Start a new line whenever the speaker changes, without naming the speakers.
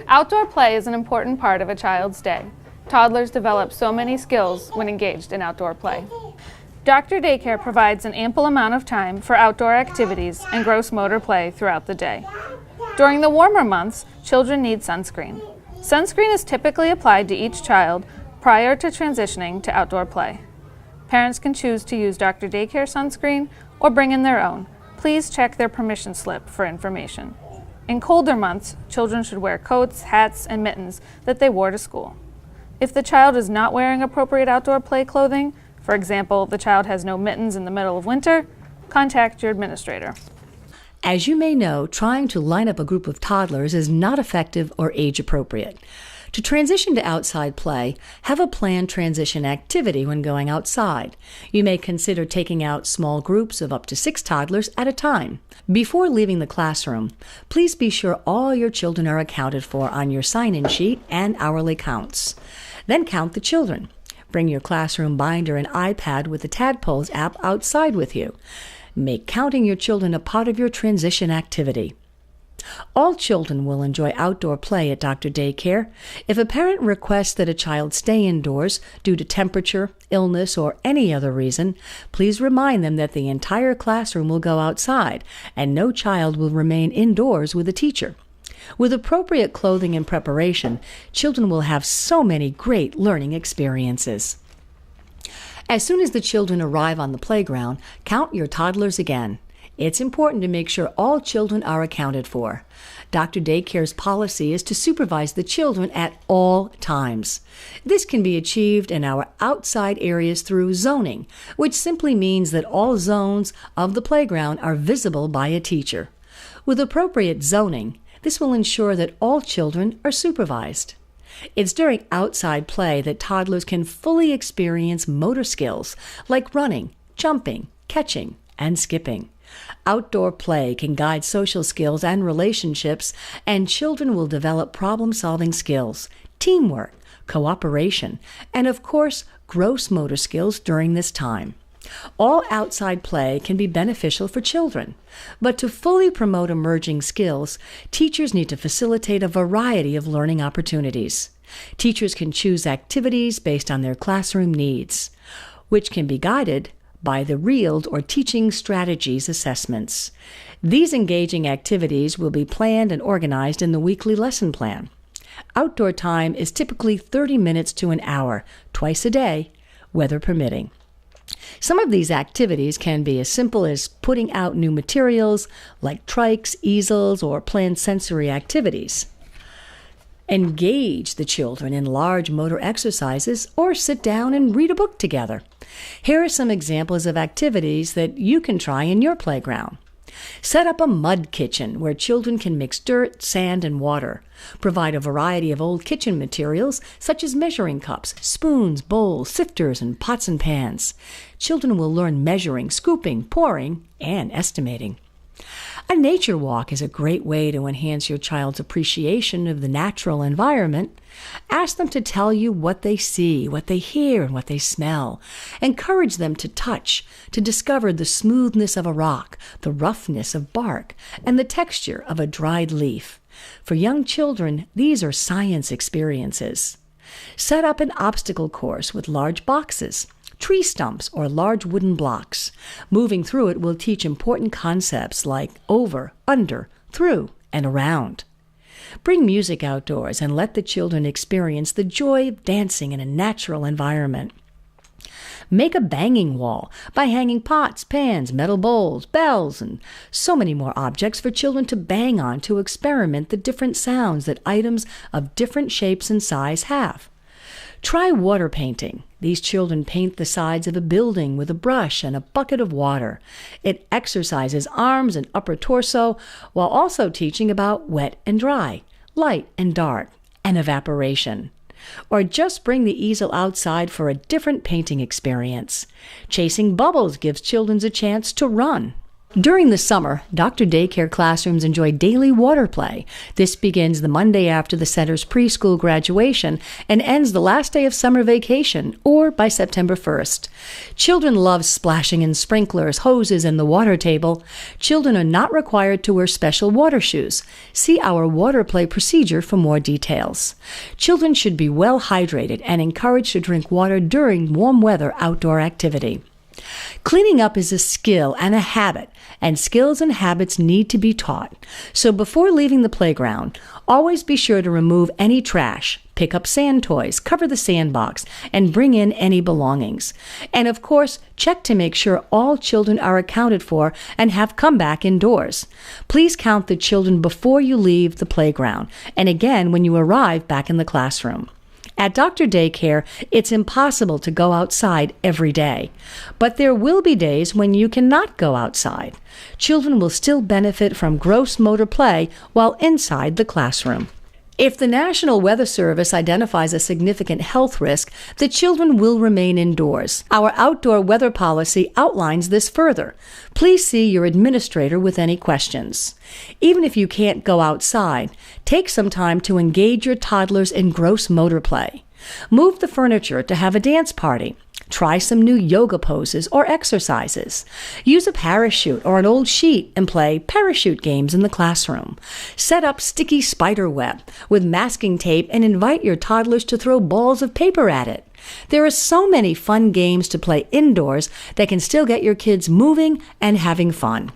Outdoor play is an important part of a child's day. Toddlers develop so many skills when engaged in outdoor play. Dr. Daycare provides an ample amount of time for outdoor activities and gross motor play throughout the day. During the warmer months, children need sunscreen. Sunscreen is typically applied to each child prior to transitioning to outdoor play. Parents can choose to use Dr. Daycare sunscreen or bring in their own. Please check their permission slip for information. In colder months, children should wear coats, hats, and mittens that they wore to school. If the child is not wearing appropriate outdoor play clothing, for example, the child has no mittens in the middle of winter, contact your administrator.
As you may know, trying to line up a group of toddlers is not effective or age appropriate. To transition to outside play, have a planned transition activity when going outside. You may consider taking out small groups of up to 6 toddlers at a time. Before leaving the classroom, please be sure all your children are accounted for on your sign-in sheet and hourly counts. Then count the children. Bring your classroom binder and iPad with the Tadpoles app outside with you. Make counting your children a part of your transition activity. All children will enjoy outdoor play at Dr. Daycare. If a parent requests that a child stay indoors due to temperature, illness, or any other reason, please remind them that the entire classroom will go outside and no child will remain indoors with a teacher. With appropriate clothing and preparation, children will have so many great learning experiences. As soon as the children arrive on the playground, count your toddlers again. It's important to make sure all children are accounted for. Dr. Daycare's policy is to supervise the children at all times. This can be achieved in our outside areas through zoning, which simply means that all zones of the playground are visible by a teacher. With appropriate zoning, this will ensure that all children are supervised. It's during outside play that toddlers can fully experience motor skills like running, jumping, catching, and skipping. Outdoor play can guide social skills and relationships, and children will develop problem-solving skills, teamwork, cooperation, and of course, gross motor skills during this time. All outside play can be beneficial for children, but to fully promote emerging skills, teachers need to facilitate a variety of learning opportunities. Teachers can choose activities based on their classroom needs, which can be guided by the REALD or Teaching Strategies assessments. These engaging activities will be planned and organized in the weekly lesson plan. Outdoor time is typically 30 minutes to an hour, twice a day, weather permitting. Some of these activities can be as simple as putting out new materials like trikes, easels, or planned sensory activities. Engage the children in large motor exercises or sit down and read a book together. Here are some examples of activities that you can try in your playground. Set up a mud kitchen where children can mix dirt, sand, and water. Provide a variety of old kitchen materials such as measuring cups, spoons, bowls, sifters, and pots and pans. Children will learn measuring, scooping, pouring, and estimating. A nature walk is a great way to enhance your child's appreciation of the natural environment. Ask them to tell you what they see, what they hear, and what they smell. Encourage them to touch, to discover the smoothness of a rock, the roughness of bark, and the texture of a dried leaf. For young children, these are science experiences. Set up an obstacle course with large boxes, tree stumps, or large wooden blocks. Moving through it will teach important concepts like over, under, through, and around. Bring music outdoors and let the children experience the joy of dancing in a natural environment. Make a banging wall by hanging pots, pans, metal bowls, bells, and so many more objects for children to bang on to experiment the different sounds that items of different shapes and size have. Try water painting. These children paint the sides of a building with a brush and a bucket of water. It exercises arms and upper torso while also teaching about wet and dry, light and dark, and evaporation. Or just bring the easel outside for a different painting experience. Chasing bubbles gives children a chance to run. During the summer, Dr. Daycare classrooms enjoy daily water play. This begins the Monday after the center's preschool graduation and ends the last day of summer vacation, or by September 1st. Children love splashing in sprinklers, hoses, and the water table. Children are not required to wear special water shoes. See our water play procedure for more details. Children should be well hydrated and encouraged to drink water during warm weather outdoor activity. Cleaning up is a skill and a habit, and skills and habits need to be taught. So before leaving the playground, always be sure to remove any trash, pick up sand toys, cover the sandbox, and bring in any belongings. And of course, check to make sure all children are accounted for and have come back indoors. Please count the children before you leave the playground, and again when you arrive back in the classroom. At Dr. Daycare, it's impossible to go outside every day. But there will be days when you cannot go outside. Children will still benefit from gross motor play while inside the classroom. If the National Weather Service identifies a significant health risk, the children will remain indoors. Our outdoor weather policy outlines this further. Please see your administrator with any questions. Even if you can't go outside, take some time to engage your toddlers in gross motor play. Move the furniture to have a dance party. Try some new yoga poses or exercises. Use a parachute or an old sheet and play parachute games in the classroom. Set up sticky spider web with masking tape and invite your toddlers to throw balls of paper at it. There are so many fun games to play indoors that can still get your kids moving and having fun.